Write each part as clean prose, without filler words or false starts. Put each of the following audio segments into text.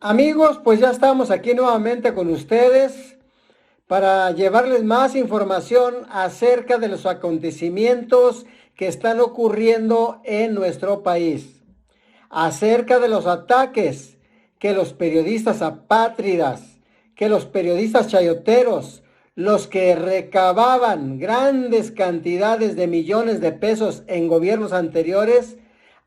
Amigos, pues ya estamos aquí nuevamente con ustedes para llevarles más información acerca de los acontecimientos que están ocurriendo en nuestro país, acerca de los ataques que los periodistas apátridas, que los periodistas chayoteros, los que recababan grandes cantidades de millones de pesos en gobiernos anteriores,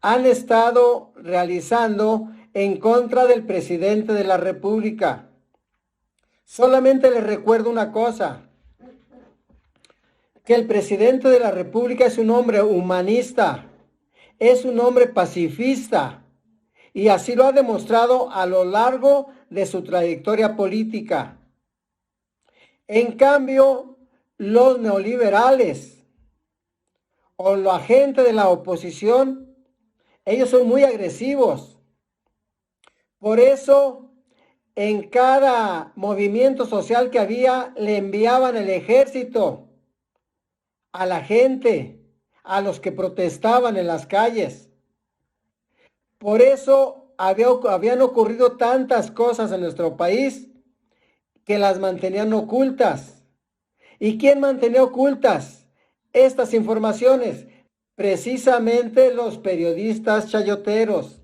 han estado realizando en contra del presidente de la República. Solamente les recuerdo una cosa, que el presidente de la República es un hombre humanista, es un hombre pacifista, y así lo ha demostrado a lo largo de su trayectoria política. En cambio, los neoliberales o la gente de la oposición, ellos son muy agresivos. Por eso, en cada movimiento social que había, le enviaban el ejército a la gente, a los que protestaban en las calles. Por eso habían ocurrido tantas cosas en nuestro país que las mantenían ocultas. ¿Y quién mantenía ocultas estas informaciones? Precisamente los periodistas chayoteros.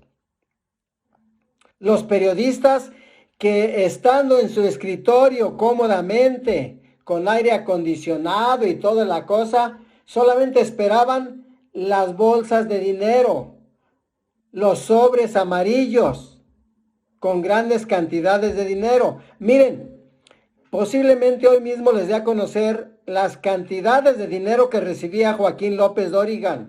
Los periodistas que estando en su escritorio cómodamente, con aire acondicionado y toda la cosa, solamente esperaban las bolsas de dinero, los sobres amarillos con grandes cantidades de dinero. Miren, posiblemente hoy mismo les dé a conocer las cantidades de dinero que recibía Joaquín López Dóriga,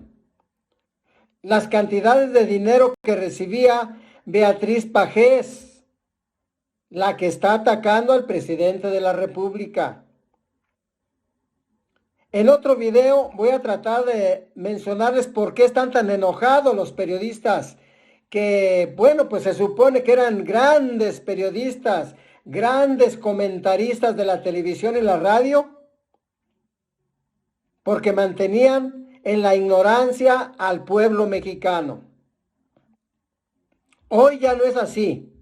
las cantidades de dinero que recibía Beatriz Pajés, la que está atacando al presidente de la República. En otro video voy a tratar de mencionarles por qué están tan enojados los periodistas, que bueno, pues se supone que eran grandes periodistas, grandes comentaristas de la televisión y la radio, porque mantenían en la ignorancia al pueblo mexicano. Hoy ya no es así.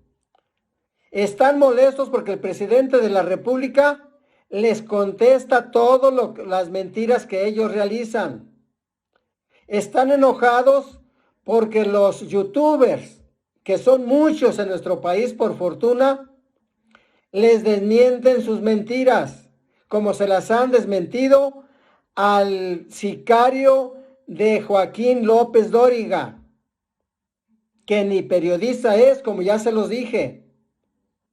Están molestos porque el presidente de la República les contesta todas las mentiras que ellos realizan. Están enojados porque los youtubers, que son muchos en nuestro país por fortuna, les desmienten sus mentiras, como se las han desmentido al sicario de Joaquín López Dóriga, que ni periodista es, como ya se los dije,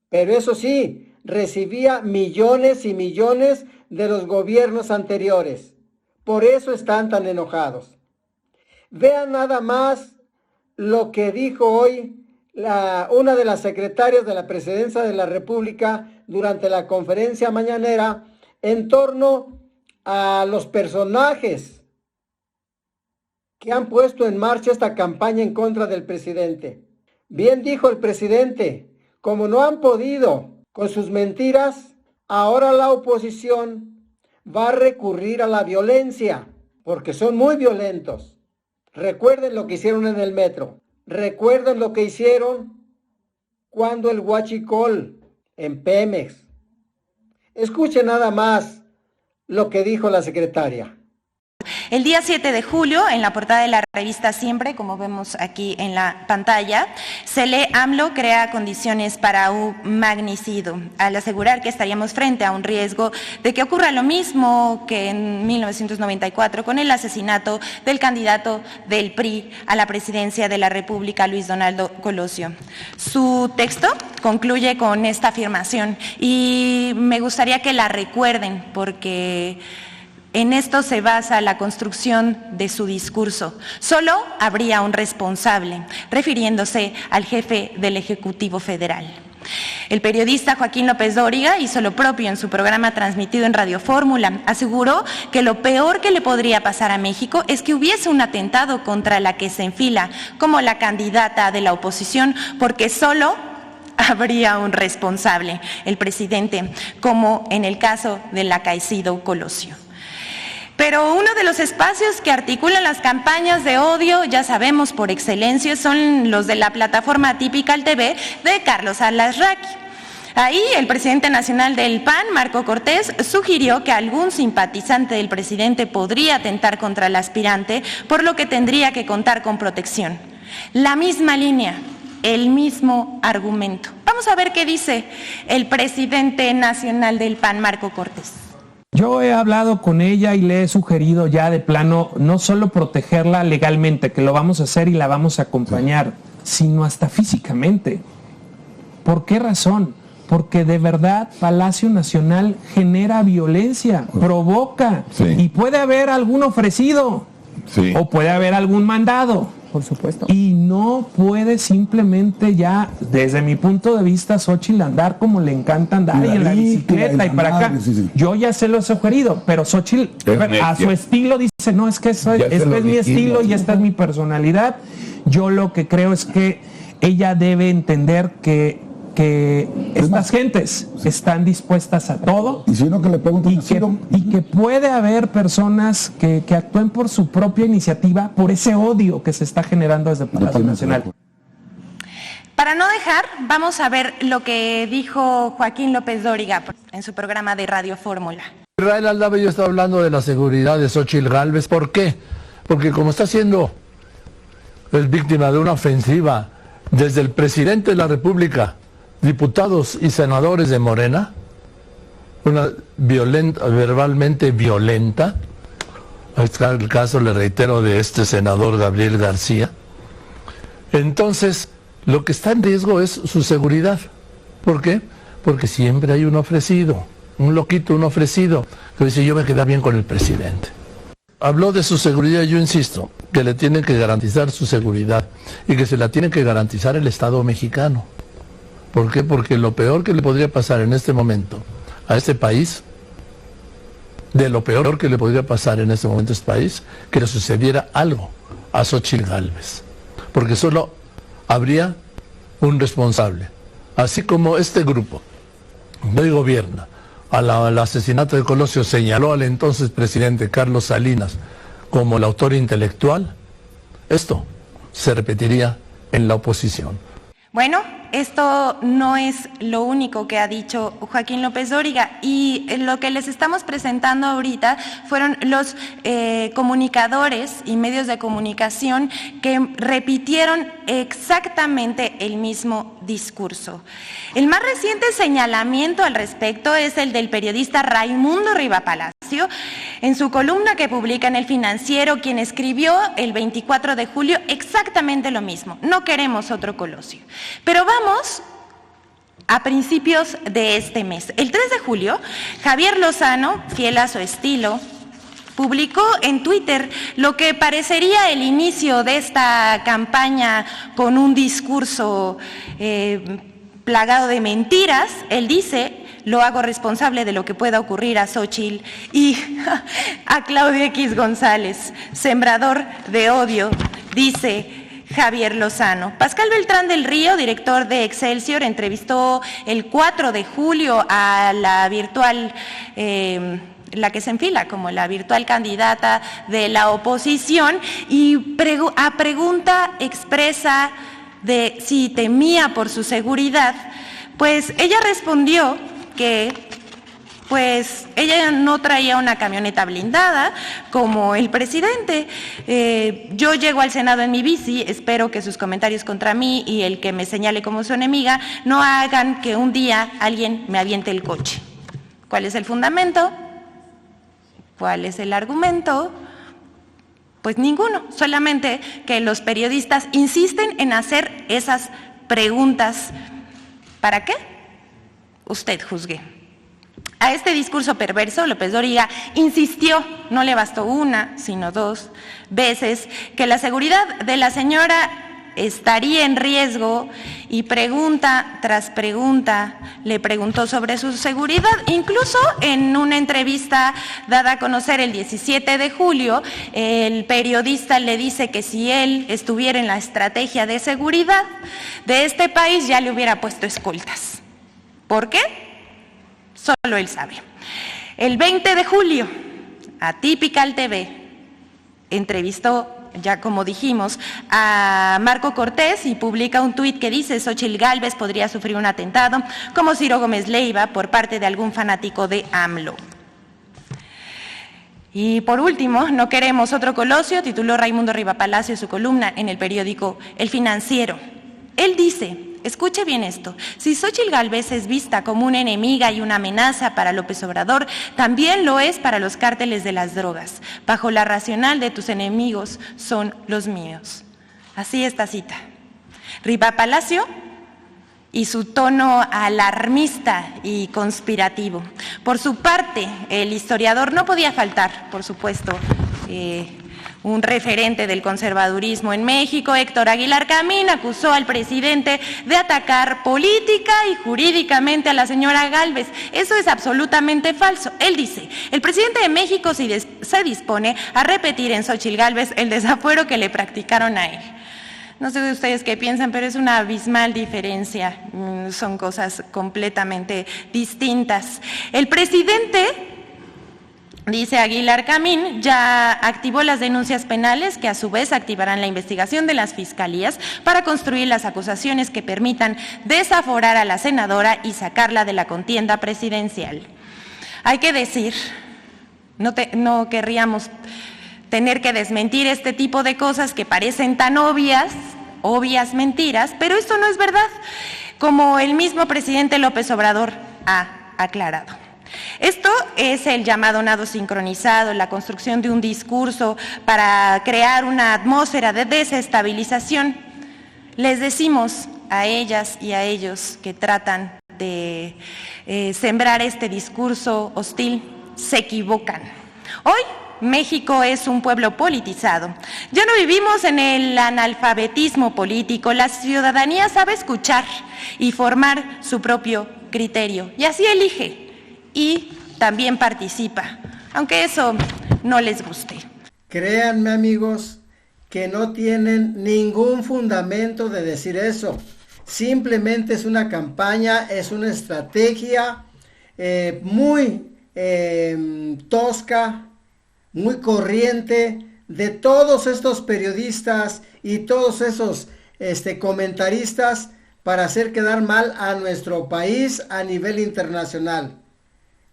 pero eso sí, recibía millones y millones de los gobiernos anteriores. Por eso están tan enojados. Vean nada más lo que dijo hoy una de las secretarias de la Presidencia de la República durante la conferencia mañanera en torno a los personajes que han puesto en marcha esta campaña en contra del presidente. Bien dijo el presidente, como no han podido con sus mentiras, ahora la oposición va a recurrir a la violencia, porque son muy violentos. Recuerden lo que hicieron en el metro. Recuerden lo que hicieron cuando el huachicol en Pemex. Escuchen nada más lo que dijo la secretaria. El día 7 de julio, en la portada de la revista Siempre, como vemos aquí en la pantalla, se lee: AMLO crea condiciones para un magnicidio, al asegurar que estaríamos frente a un riesgo de que ocurra lo mismo que en 1994 con el asesinato del candidato del PRI a la presidencia de la República, Luis Donaldo Colosio. Su texto concluye con esta afirmación y me gustaría que la recuerden porque en esto se basa la construcción de su discurso. Solo habría un responsable, refiriéndose al jefe del Ejecutivo Federal. El periodista Joaquín López Dóriga hizo lo propio en su programa transmitido en Radio Fórmula. Aseguró que lo peor que le podría pasar a México es que hubiese un atentado contra la que se enfila como la candidata de la oposición, porque solo habría un responsable, el presidente, como en el caso del acaecido Colosio. Pero uno de los espacios que articulan las campañas de odio, ya sabemos por excelencia, son los de la plataforma Atypical TV de Carlos Alarraqui. Ahí el presidente nacional del PAN, Marco Cortés, sugirió que algún simpatizante del presidente podría atentar contra el aspirante, por lo que tendría que contar con protección. La misma línea, el mismo argumento. Vamos a ver qué dice el presidente nacional del PAN, Marco Cortés. Yo he hablado con ella y le he sugerido ya de plano no solo protegerla legalmente, que lo vamos a hacer y la vamos a acompañar, sino hasta físicamente. ¿Por qué razón? Porque de verdad Palacio Nacional genera violencia, provoca, y puede haber algún ofrecido, o puede haber algún mandado. Por supuesto. Y no puede simplemente ya, desde mi punto de vista, Xóchitl andar como le encanta andar y en la bicicleta y para acá. Yo ya se lo he sugerido, pero Xóchitl a su estilo dice, no, es que este es mi estilo y esta es mi personalidad. Yo lo que creo es que ella debe entender que estas gentes están dispuestas a todo, y si no, que le pregunten y que puede haber personas que actúen por su propia iniciativa, por ese odio que se está generando desde Palacio Nacional. Para no dejar, vamos a ver lo que dijo Joaquín López Dóriga en su programa de Radio Fórmula. Israel Aldaba yo estaba hablando de la seguridad de Xóchitl Gálvez. ¿Por qué? Porque como está siendo víctima de una ofensiva desde el presidente de la República, diputados y senadores de Morena, una verbalmente violenta, está el caso, le reitero, de este senador Gabriel García. Entonces, lo que está en riesgo es su seguridad. ¿Por qué? Porque siempre hay un ofrecido, un loquito, un ofrecido, que dice, yo me quedé bien con el presidente. Habló de su seguridad, yo insisto, que le tienen que garantizar su seguridad y que se la tiene que garantizar el Estado mexicano. ¿Por qué? Porque lo peor que le podría pasar en este momento a este país, de lo peor que le podría pasar en este momento a este país, que le sucediera algo a Xóchitl Gálvez. Porque solo habría un responsable. Así como este grupo de hoy gobierna, al asesinato de Colosio señaló al entonces presidente Carlos Salinas como el autor intelectual, esto se repetiría en la oposición. Bueno, esto no es lo único que ha dicho Joaquín López Dóriga, y lo que les estamos presentando ahorita fueron los comunicadores y medios de comunicación que repitieron exactamente el mismo discurso. El más reciente señalamiento al respecto es el del periodista Raimundo Riva Palacio, en su columna que publica en El Financiero, quien escribió el 24 de julio exactamente lo mismo: no queremos otro Colosio. Pero vamos a principios de este mes. El 3 de julio, Javier Lozano, fiel a su estilo, publicó en Twitter lo que parecería el inicio de esta campaña con un discurso plagado de mentiras. Él dice: lo hago responsable de lo que pueda ocurrir a Xóchitl y a Claudio X González, sembrador de odio, dice Javier Lozano. Pascal Beltrán del Río, director de Excelsior, entrevistó el 4 de julio a la virtual, la que se enfila como la virtual candidata de la oposición, y a pregunta expresa de si temía por su seguridad, pues ella respondió que pues ella no traía una camioneta blindada como el presidente. Yo llego al Senado en mi bici, espero que sus comentarios contra mí y el que me señale como su enemiga no hagan que un día alguien me aviente el coche. ¿Cuál es el fundamento? ¿Cuál es el argumento? Pues ninguno, solamente que los periodistas insisten en hacer esas preguntas. ¿Para qué? Usted juzgue. A este discurso perverso, López Dóriga insistió, no le bastó una, sino 2 veces, que la seguridad de la señora estaría en riesgo, y pregunta tras pregunta le preguntó sobre su seguridad. Incluso en una entrevista dada a conocer el 17 de julio, el periodista le dice que si él estuviera en la estrategia de seguridad de este país ya le hubiera puesto escoltas. ¿Por qué? Solo él sabe. El 20 de julio a Typical TV entrevistó, ya como dijimos, a Marco Cortés y publica un tuit que dice: Xóchitl Gálvez podría sufrir un atentado como Ciro Gómez Leiva por parte de algún fanático de AMLO. Y por último, no queremos otro Colosio, tituló Raimundo Rivapalacio su columna en el periódico El Financiero. Él dice, escuche bien esto, si Xóchitl Gálvez es vista como una enemiga y una amenaza para López Obrador, también lo es para los cárteles de las drogas. Bajo la racional de tus enemigos son los míos. Así esta cita. Rivapalacio y su tono alarmista y conspirativo. Por su parte, el historiador no podía faltar, por supuesto, un referente del conservadurismo en México, Héctor Aguilar Camín, acusó al presidente de atacar política y jurídicamente a la señora Gálvez. Eso es absolutamente falso. Él dice, el presidente de México se dispone a repetir en Xóchitl Gálvez el desafuero que le practicaron a él. No sé de ustedes qué piensan, pero es una abismal diferencia, son cosas completamente distintas. El presidente, dice Aguilar Camín, ya activó las denuncias penales que a su vez activarán la investigación de las fiscalías para construir las acusaciones que permitan desaforar a la senadora y sacarla de la contienda presidencial. Hay que decir, no querríamos tener que desmentir este tipo de cosas que parecen tan obvias mentiras, pero esto no es verdad, como el mismo presidente López Obrador ha aclarado. Esto es el llamado nado sincronizado, la construcción de un discurso para crear una atmósfera de desestabilización. Les decimos a ellas y a ellos que tratan de sembrar este discurso hostil, se equivocan. Hoy México es un pueblo politizado. Ya no vivimos en el analfabetismo político. La ciudadanía sabe escuchar y formar su propio criterio. Y así elige y también participa, aunque eso no les guste. Créanme, amigos, que no tienen ningún fundamento de decir eso. Simplemente es una campaña, es una estrategia muy tosca, muy corriente de todos estos periodistas y todos esos comentaristas para hacer quedar mal a nuestro país a nivel internacional.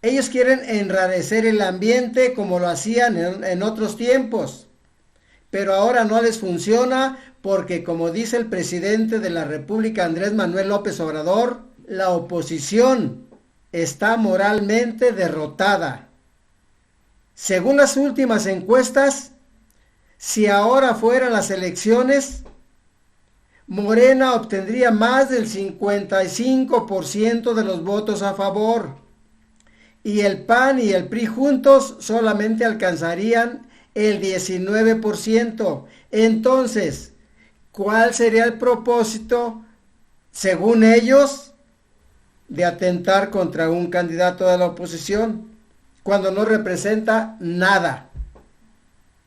Ellos quieren enrarecer el ambiente como lo hacían en otros tiempos, pero ahora no les funciona porque, como dice el presidente de la República, Andrés Manuel López Obrador, la oposición está moralmente derrotada. Según las últimas encuestas, si ahora fueran las elecciones, Morena obtendría más del 55% de los votos a favor y el PAN y el PRI juntos solamente alcanzarían el 19%. Entonces, ¿cuál sería el propósito, según ellos, de atentar contra un candidato de la oposición cuando no representa nada?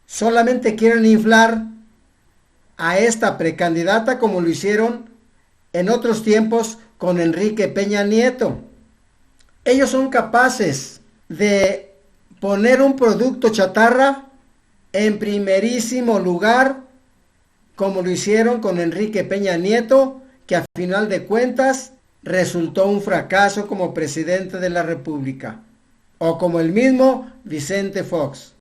Solamente quieren inflar a esta precandidata como lo hicieron en otros tiempos con Enrique Peña Nieto. Ellos son capaces de poner un producto chatarra en primerísimo lugar, como lo hicieron con Enrique Peña Nieto, que a final de cuentas resultó un fracaso como presidente de la República, o como el mismo Vicente Fox.